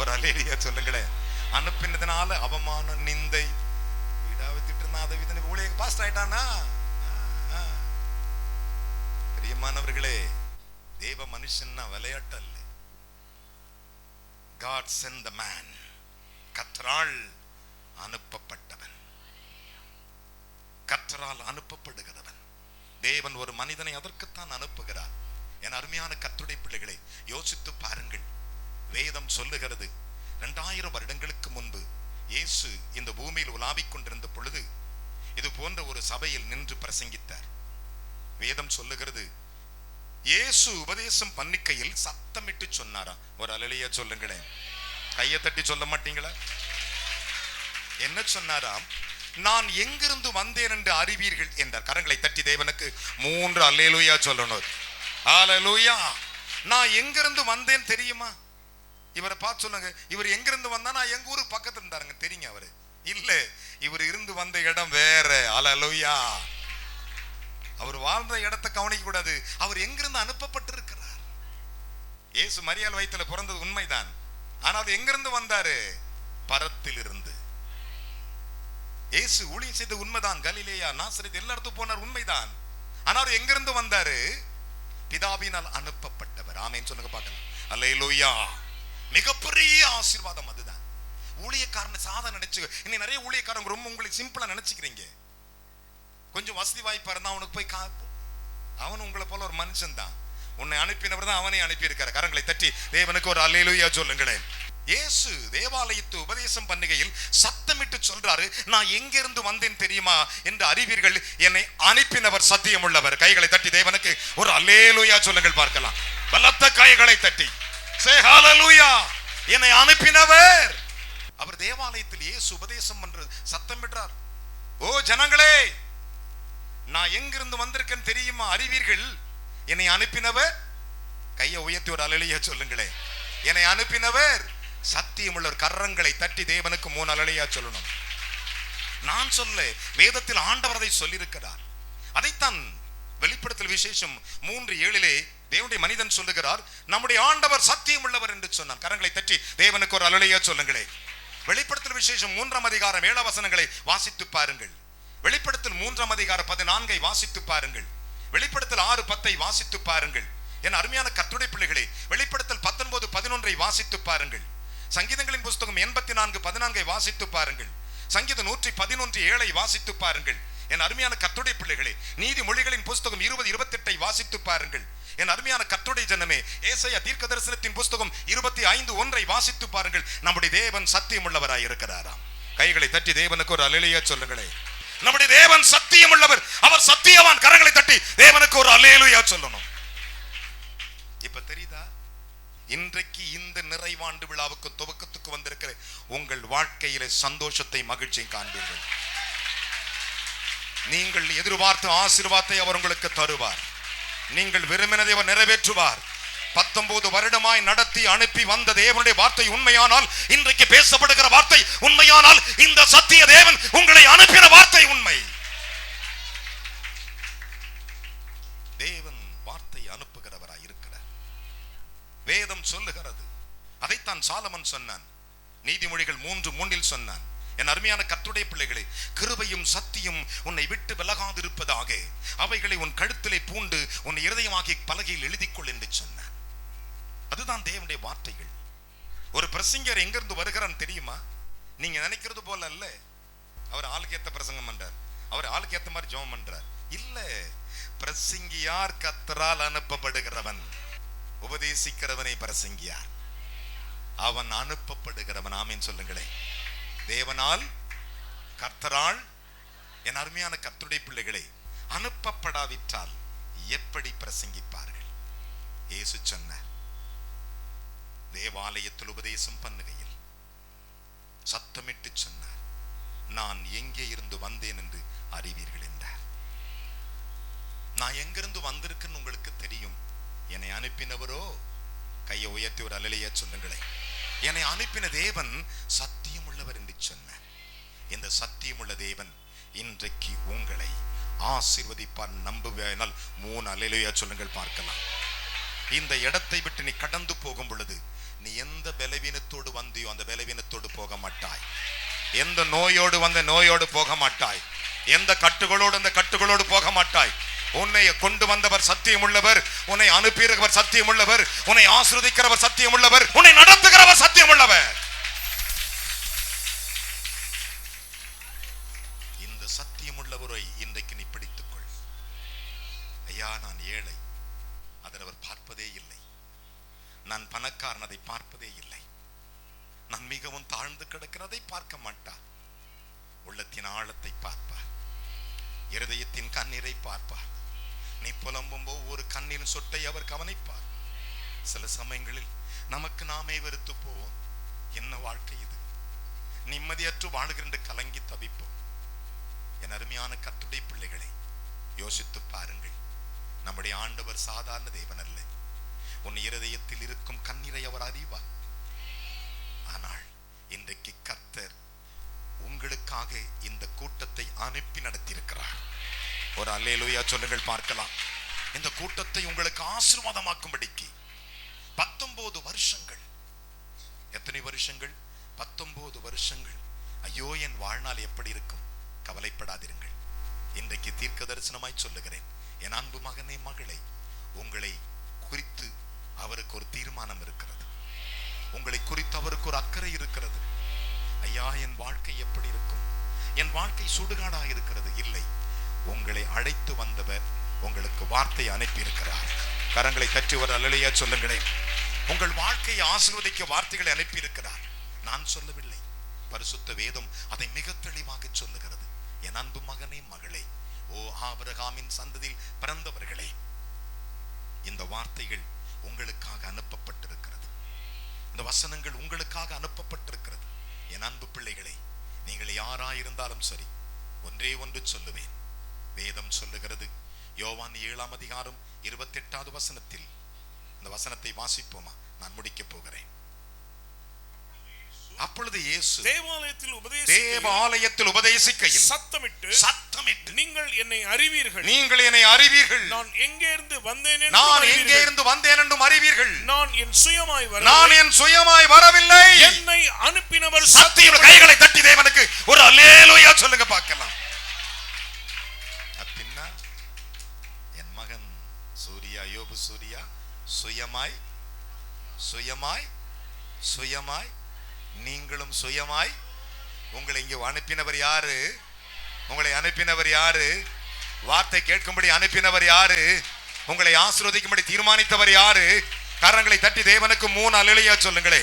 ஒரு அல்லேலூயா சொல்லுங்களேன். அனுப்பினதுனால அவமானம், நிந்தை, விடாவிட்டு இருந்தா அதை விதனை ஊழிய பாஸ்டர் ஆயிட்டானா? பிரியமானவர்களே, தேவ மனுஷன்னா விளையாட்டு அல்ல. God sent the man. கர்த்தரால் அனுப்பப்பட்டவன், கர்த்தரால் அனுப்பப்படுகிறவன். தேவன் ஒரு மனிதனை அதற்குத்தான் அனுப்புகிறார். என் அருமையான கர்த்தருடைய பிள்ளைகளை யோசித்து பாருங்கள். வேதம் சொல்லுகிறது 2000 வருடங்களுக்கு முன்பு இயேசு இந்த பூமியில் உலாவிக் கொண்டிருந்த பொழுது இது போன்ற ஒரு சபையில் நின்று பிரசங்கித்தார். வேதம் சொல்லுகிறது இயேசு உபதேசம் பண்ணிக்கையில் சத்தமிட்டு சொன்னாரா? ஒரு அல்லேலூயா சொல்லுங்களேன். கையை தட்டி சொல்ல மாட்டீங்களா? என்ன சொன்னாராம்? நான் எங்கிருந்து வந்தேன் என்று அறிவீர்கள் என்றார். கரங்களை தட்டி தேவனுக்கு 3 அல்லேலூயா சொல்லணும். அல்லேலூயா. நான் எங்கிருந்து வந்தேன் தெரியுமா? இவரை பார்த்து சொல்லுங்க, இவர் எங்கிருந்து வந்தா? நான் எங்க ஊருக்கு பக்கத்துல இருந்தாருங்க. தெரியுங்க அவரு? இல்ல, இவர் இருந்து வந்த இடம் வேற. அல்லேலூயா. அவர் வாழ்ந்த இடத்தை கவனிக்க கூடாது. அவர் எங்கிருந்து அனுப்பப்பட்டிருக்கிறார். இயேசு மரியாள் வயித்துல பிறந்தது உண்மைதான். ஆனால் எங்கிருந்து வந்தாரு? பரத்தில் இருந்து. இயேசு ஊழியம் செய்த உண்மைதான். கலிலேயா, நாசரேத் எல்லா இடத்துக்கும் போனார், உண்மைதான். ஆனால் எங்கிருந்து வந்தாரு? பிதாவினால் அனுப்பப்பட்டவர். ஆமென் சொல்லுங்க பார்க்கலாம். அல்லேலூயா. மிகப்பெரிய ஆசீர்வாதம் அதுதான். ஊழியக்காரனை சாதனை நினைச்சு இன்னைக்கு நிறைய ஊழியக்காரங்க ரொம்ப உங்களுக்கு சிம்பிளா நினைச்சுக்கிறீங்க. கொஞ்சம் வசதி வாய்ப்பா இருந்தா அவனுக்கு போய் அவன் உங்களை போல ஒரு மனுஷன் தான். உன்னை அனுப்பினவர் தான் அவனை அனுப்பி இருக்காரு. கரங்களை தட்டி தேவனுக்கு ஒரு அல்லேலூயா சொல்லுங்களேன். இயேசு தேவாலயத்து உபதேசம் பண்ணுகையில் சத்தமிட்டு சொல்றாரு, நான் எங்கிருந்து வந்தேன் தெரியுமா என்று அறிவீர்கள், என்னை அனுப்பினவர் சத்தியம் உள்ளவர். கைகளை தட்டி தேவனுக்கு ஒரு அல்லேலூயா சொல்லுங்கள் பார்க்கலாம். பலத்த கைகளை தட்டி சே ஹalleluya. என்னை அனுப்பினவர். அவர் தேவாலயத்தில் இயேசு உபதேசம் பண்றது சத்தமிடுறார். ஓ ஜனங்களே, நான் எங்கிருந்து வந்திருக்கேன் தெரியுமா அறிவீர்கள், என்னை அனுப்பினவர். கையை உயர்த்தி ஒரு அல்லேலூயா சொல்லுங்களேன். என்னை அனுப்பினவர் சத்தியமுள்ளவர். கரங்களை தட்டி தேவனுக்கு 3 அல்லேலூயா சொல்லணும். நான் சொல்ல, வேதத்தில் ஆண்டவர் அதை சொல்லியிருக்கிறார். அதைத்தான் வெளிப்படுத்தல் விசேஷம் 3:7 தேவனுடைய மனிதன் சொல்லுகிறார், நம்முடைய ஆண்டவர் சத்தியம் உள்ளவர் என்று சொன்னார். கரங்களை தட்டி தேவனுக்கு ஒரு அல்லேலூயா சொல்லுங்களேன். வெளிப்படுத்தல் விசேஷம் 3ஆம் அதிகாரம் 7 வசனங்களை வாசித்து பாருங்கள். வெளிப்படுத்தல் 3ஆம் அதிகாரம் 14 வாசித்து பாருங்கள். வெளிப்படுத்தல் 6:10 வாசித்து பாருங்கள். என் அருமையான கர்த்தருடைய பிள்ளைகளே, வெளிப்படுத்தல் 19:11 வாசித்து பாருங்கள். சங்கீதங்களின் புஸ்தகம் 84:14 வாசித்து பாருங்கள். சங்கீதம் 111:7 வாசித்து பாருங்கள். என் அருமையான கர்த்தருடைய பிள்ளைகளே, நீதிமொழிகளின் புஸ்தகம் 20:28 வாசித்து பாருங்கள். என் அருமையான கர்த்தருடைய ஜனமே, ஏசாயா தீர்க்கதரிசனத்தின் புஸ்தகம் 25:1 வாசித்து பாருங்கள். நம்முடைய தேவன் சத்தியம் உள்ளவராய் இருக்கிறாராம். கைகளை தட்டி தேவனுக்கு ஒரு அல்லேலூயா சொல்லுங்களேன். நம்முடைய தேவன் சத்தியம் உள்ளவர், அவர் சத்தியவான். கரங்களை தட்டி தேவனுக்கு ஒரு அல்லேலூயா சொல்லணும். இப்ப தெரியுதா? இன்றைக்கு இந்த நிறைவாண்டு விழாவுக்கு துவக்கத்துக்கு வந்திருக்கிற உங்கள் வாழ்க்கையில சந்தோஷத்தை மகிழ்ச்சியை காண்பீர்கள். நீங்கள் எதிர்பார்த்த ஆசீர்வாதத்தை அவர் உங்களுக்கு தருவார். நீங்கள் விரும்பினதை அவர் நிறைவேற்றுவார். 19 வருடமாய் நடத்தி அனுப்பி வந்த தேவனுடைய வார்த்தை உண்மையானால், இன்றைக்கு பேசப்படுகிற வார்த்தை உண்மையானால், இந்த சத்திய தேவன் உங்களை அனுப்பின வார்த்தை உண்மை. சொன்னான். நீதிமொழிகள் 3:3 சொன்னான், என் அருமையான கர்த்தருடைய பிள்ளைகளே, கிருபையும் சத்தியம் உன்னை விட்டு விலகாதிருப்பதாக அவைகளை உன் கழுத்திலே பூண்டு உன் இருதயமாகிய பலகையில் எழுதிக்கொள் என்று சொன்னான். அதுதான் தேவனுடைய வார்த்தைகள். ஒரு பிரசங்கர் எங்கிருந்து வருகிறான் தெரியுமா? நீங்க நினைக்கிறது போல அல்ல. அவர் ஆளுக்கு ஏத்த பிரசங்கம் பண்றார், அவர் ஆளுக்கு ஏத்த மாதிரி ஜெபம் பண்றார். இல்ல, பிரசங்கியார் கர்த்தரால் அனுப்பப்படுகிறவன். உபதேசிக்கிறவனை பிரசங்கியார், அவன் அனுப்பப்படுகிறவன். ஆமீன் சொல்லுங்களே. தேவனால், கர்த்தரால், என் அருமையான கர்த்தருடைய பிள்ளைகளே, அனுப்பப்படாவிட்டால் எப்படி பிரசங்கிப்பார்கள்? இயேசு சொன்னார், தேவாலயத்தில் உபதேசம் பண்ணுகையில் சத்தமிட்டு சொன்னார், நான் எங்கே இருந்து வந்தேன் என்று அறிவீர்கள் என்றார். நான் எங்கிருந்து வந்திருக்குன்னு உங்களுக்கு தெரியும். என்னை அனுப்பினவரோ, கையை உயர்த்தி ஒரு அல்லேலூயா சொல்லுங்களேன். என்னை அனுப்பின தேவன் சத்தியம் உள்ளவர் என்று சொன்னார். இந்த சத்தியமுள்ள தேவன் இன்றைக்கு உங்களை ஆசீர்வதிப்பார். நம்புவேனால் 3 அல்லேலூயா சொல்லுங்கள் பார்க்கலாம். இந்த இடத்தை விட்டு நீ கடந்து போகும் பொழுது நீ எந்த பலவீனத்தோடு வந்தியோ அந்த பலவீனத்தோடு போக மாட்டாய். எந்த நோயோடு வந்த நோயோடு போக மாட்டாய். எந்த கட்டுகளோடு அந்த கட்டுகளோடு போக மாட்டாய். உன்னை கொண்டு வந்தவர் சத்தியம் உள்ளவர், உன்னை அனுப்பியிருக்கிறவர் சத்தியம் உள்ளவர், உன்னை ஆசீர்வதிக்கிறவர் சத்தியம் உள்ளவர், உன்னை நடத்துகிறவர் சத்தியம் உள்ளவர். இந்த சத்தியம் உள்ளவரை இன்றைக்கு நீ பிடித்துக்கொள். ஐயா, நான் ஏழை, அதை அவர் பார்ப்பதே இல்லை. நான் பணக்காரன், அதை பார்ப்பதே இல்லை. நான் மிகவும் தாழ்ந்து கிடக்கிறதை பார்க்க மாட்டார். உள்ளத்தின் ஆழத்தை பார்ப்பார், இருதயத்தின் கண்ணீரை பார்ப்பார். நீ புலம்பும் ஒவ்வொரு கண்ணீரின் சொட்டை அவர் கவனிப்பார். சில சமயங்களில் நமக்கு நாமே வெறுத்து போவோம். என்ன வாழ்க்கை இது, நிம்மதியற்று வாழ்கின்ற கலங்கி தவிப்போம். என் அருமையான கர்த்தருடைய பிள்ளைகளை, யோசித்து பாருங்கள். நம்முடைய ஆண்டவர் சாதாரண தேவன் அல்ல. உன் இருதயத்தில் இருக்கும் கண்ணீரை அவர் அறிவார். ஆனால் இன்றைக்கு கர்த்தர் உங்களுக்காக இந்த கூட்டத்தை அனுப்பி நடத்தியிருக்கிறார். ஒரு அல்லேலூயா சொல்லுங்கள் பார்க்கலாம். இந்த கூட்டத்தை உங்களுக்கு ஆசீர்வாதமாக்கும்படிக்கு 19 வருஷங்கள். எத்தனை வருஷங்கள்? 19 வருஷங்கள். ஐயோ, என் வாழ்நாள் எப்படி இருக்கும்? கவலைப்படாதிருங்கள். இன்றைக்கு தீர்க்க தரிசனமாய் சொல்லுகிறேன், என் அன்பு மகனே, மகளை, உங்களை குறித்து அவருக்கு ஒரு தீர்மானம் இருக்கிறது. உங்களை குறித்து அவருக்கு ஒரு அக்கறை இருக்கிறது. ஐயா, என் வாழ்க்கை எப்படி இருக்கும்? என் வாழ்க்கை சுடுகாடா இருக்கிறது. இல்லை, உங்களை அழைத்து வந்தவர் உங்களுக்கு வார்த்தை அனுப்பி இருக்கிறார். கரங்களை தட்டி ஒரு அல்லேலூயா சொல்லுங்களேன். உங்கள் வாழ்க்கையை ஆசீர்வதிக்க வார்த்தைகளை அனுப்பி இருக்கிறார். நான் சொல்லவில்லை, பரிசுத்த வேதம் அதை மிக தெளிவாக சொல்லுகிறது. என் அன்பு மகனே, மகளே, ஓ ஆபிரகாமின் சந்ததியில் பிறந்தவர்களே, இந்த வார்த்தைகள் உங்களுக்காக அனுப்பப்பட்டிருக்கிறது. இந்த வசனங்கள் உங்களுக்காக அனுப்பப்பட்டிருக்கிறது. என் அன்பு பிள்ளைகளே, நீங்கள் யாராயிருந்தாலும் சரி, ஒன்றே ஒன்று சொல்லுவேன். வேதம் சொல்லுகிறது, யோவான் 7ஆம் அதிகாரம் 28வது வசனத்தில், இந்த வசனத்தை வாசிப்போமா? நான் முடிக்கப் போகிறேன். அப்பொழுது இயேசு தேவாலயத்தில் உபதேசிக்கையில் சத்தமிட்டு நீங்கள் என்னை அறிவீர்கள், நான் எங்கே இருந்து வந்தேன் என்றும் அறிவீர்கள், நான் என் சுயமாய் வரவில்லை, என்னை அனுப்பினவர் சத்தியம். கைகளை தட்டி தேவனுக்கு ஒரு அல்லேலூயா சொல்லுங்க பார்க்கலாம். அப்படின்னா என் மகன் சூர்யா, யோபு சூர்யா, சுயமாய் நீங்களும் சுயமாய். உங்களை இங்கே அனுப்பினவர் யாரு? உங்களை அனுப்பினவர் யாரு? வார்த்தை கேட்கும்படி அனுப்பினவர் யாரு? உங்களை ஆசீர்வதிக்கும்படி தீர்மானித்தவர் யாரு? கரங்களை தட்டி தேவனுக்கு 3 அல்லேலூயா சொல்லுங்களே.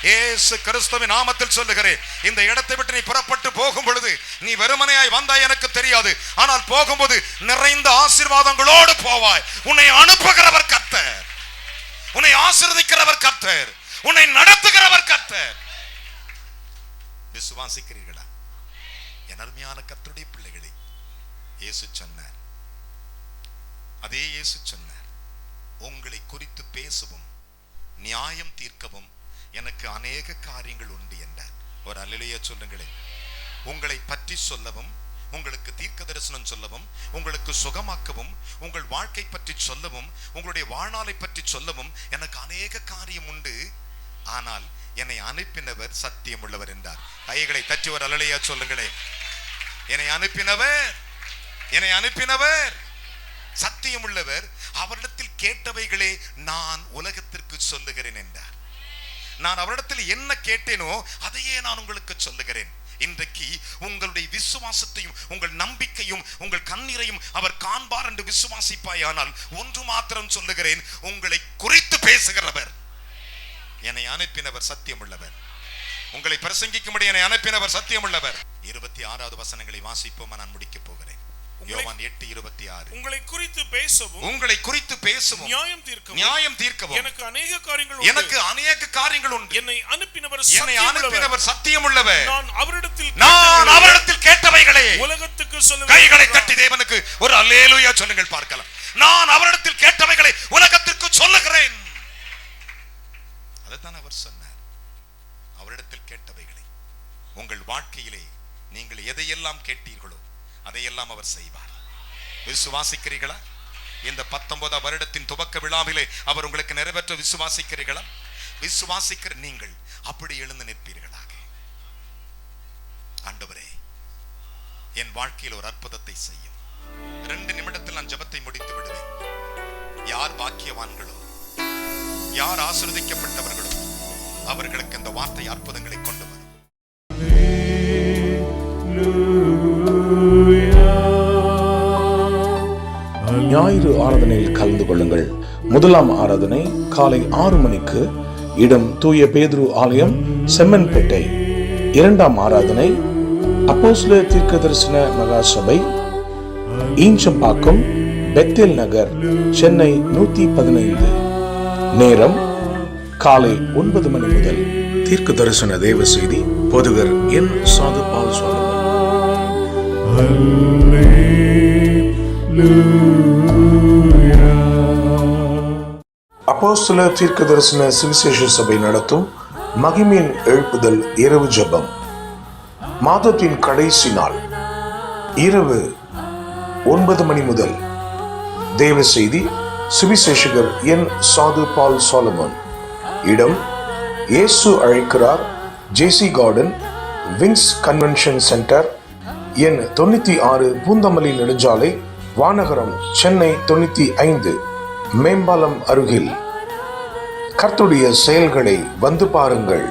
இயேசு கிறிஸ்துவின் நாமத்தில் சொல்லுகிறேன், இந்த இடத்தை விட்டு நீ புறப்பட்டு போகும் பொழுது, நீ வெறுமனையாய் வந்தாய் எனக்கு தெரியாது, ஆனால் போகும்போது நிறைந்த ஆசீர்வாதங்களோடு போவாய். உன்னை அனுப்புகிறவர் கர்த்தர், உன்னை ஆசீர்வதிக்கிறவர் கர்த்தர், உன்னை நடத்துகிறவர் கர்த்தர். விசுவாசிக்கிறீர்களா? என் அருமையான கர்த்தருடைய பிள்ளைகளே, இயேசு சொன்னார், அதே இயேசு சொன்னார், உங்களை குறித்து பேசவும் நியாயம் தீர்க்கவும் எனக்கு அநேக காரியங்கள் உண்டு என்றார். ஒரு அல்லேலூயா சொல்லுங்களேன். உங்களை பற்றி சொல்லவும், உங்களுக்கு தீர்க்க தரிசனம் சொல்லவும், உங்களுக்கு சுகமாக்கவும், உங்கள் வாழ்க்கை பற்றி சொல்லவும், உங்களுடைய வாழ்நாளை பற்றி சொல்லவும் எனக்கு அநேக காரியம் உண்டு. ஆனால் என்னை அனுப்பினவர் சத்தியம் உள்ளவர் என்றார். கைகளை தட்டி ஒரு அல்லேலூயா சொல்லுங்களேன். என்னை அனுப்பினவர் சத்தியம் உள்ளவர், அவரிடத்தில் கேட்டவைகளே நான் உலகத்திற்கு சொல்லுகிறேன் என்றார். நான் அவரிடத்தில் என்ன கேட்டேனோ அதையே நான் உங்களுக்கு சொல்லுகிறேன். இன்றைக்கு உங்களுடைய விசுவாசத்தையும் உங்கள் நம்பிக்கையும் உங்கள் கண்ணீரையும் அவர் காண்பார் என்று விசுவாசிப்பாயானால் ஒன்று மாத்திரம் சொல்லுகிறேன், உங்களை குறித்து பேசுகிறவர், என்னை அனுப்பினவர் சத்தியம் உள்ளவர். உங்களை பிரசங்கிக்கும்படி என்னை அனுப்பினவர் சத்தியம் உள்ளவர். 26வது வசனங்களை வாசிப்போம், நான் முடிக்க போகிறேன். யோவான் 8:26. உங்களை குறித்து பேசவும் நியாயம் தீர்க்கவும் எனக்கு அநேக காரியங்கள் உண்டு. என்னை அனுப்பினவர் சத்தியம் உள்ளவர். நான் அவரிடத்தில் கேட்டவைகளே உலகத்துக்கு சொல்லுவேன். கைகளை தட்டி தேவனுக்கு ஒரு அல்லேலூயா சொல்லுங்கள் பார்க்கலாம். நான் அவரிடத்தில் கேட்டவைகளை உலகத்திற்கு சொல்லுகிறேன். அதைத்தான் அவர் சொன்னார். அவரிடத்தில் கேட்டவைகளை உங்கள் வாழ்க்கையிலே நீங்கள் எதையெல்லாம் கேட்டீர்களோ அதையெல்லாம் அவர் செய்வார். விசுவாசிக்கிறீர்களா? இந்த 19ஆம் வருடத்தின் துவக்க விழாவிலே அவர் உங்களுக்கு நிறைவேற்ற விசுவாசிக்கிறீர்களா? விசுவாசிக்கிற நீங்கள் அப்படி எழுந்து நிற்பீர்களாக. ஆண்டவரே, என் வாழ்க்கையில் ஒரு அற்புதத்தை செய்யும். 2 நிமிடத்தில் நான் ஜெபத்தை முடித்து விடுவேன். யார் பாக்கியவான்களோ, யார் ஆசீர்வதிக்கப்பட்டவர்களோ அவர்களுக்கு இந்த வார்த்தை அற்புதங்களை கொண்டு வரும். ஞாயிறு ஆராதனையில் கலந்து கொள்ளுங்கள். முதலாம் ஆராதனை காலை 6 மணிக்கு, இடம் தூய பேதுரு ஆலயம், செம்மன்பேட்டை. 2ஆம் ஆராதனை அப்போஸ்தலர் தீர்க்கதரிசன மகா சபை, ஈஞ்சம்பாக்கம், பெத்தேல் நகர், சென்னை 115. நேரம் காலை 9 மணி முதல். தீர்க்க தரிசன தேவ செய்தி போதகர் என். சாது பால் சுவாமி. அப்போஸ்தலர் தீர்க்க தரிசன சுவிசேஷ சபை நடத்தும் மகிமையின் எழுப்புதல் இரவு ஜெபம். மாதத்தின் கடைசி நாள் இரவு 9 மணி முதல். தேவ செய்தி சுவிசேஷகர் என். சாது பால் சாலமன். இடம் இயேசு அழைக்கிறார், ஜேசி கார்டன், விங்ஸ் கன்வென்ஷன் சென்டர், எண் 96, பூந்தமல்லி நெடுஞ்சாலை, வானகரம், சென்னை 95, மேம்பாலம் அருகில். கர்த்தருடைய செயல்களை வந்து பாருங்கள்.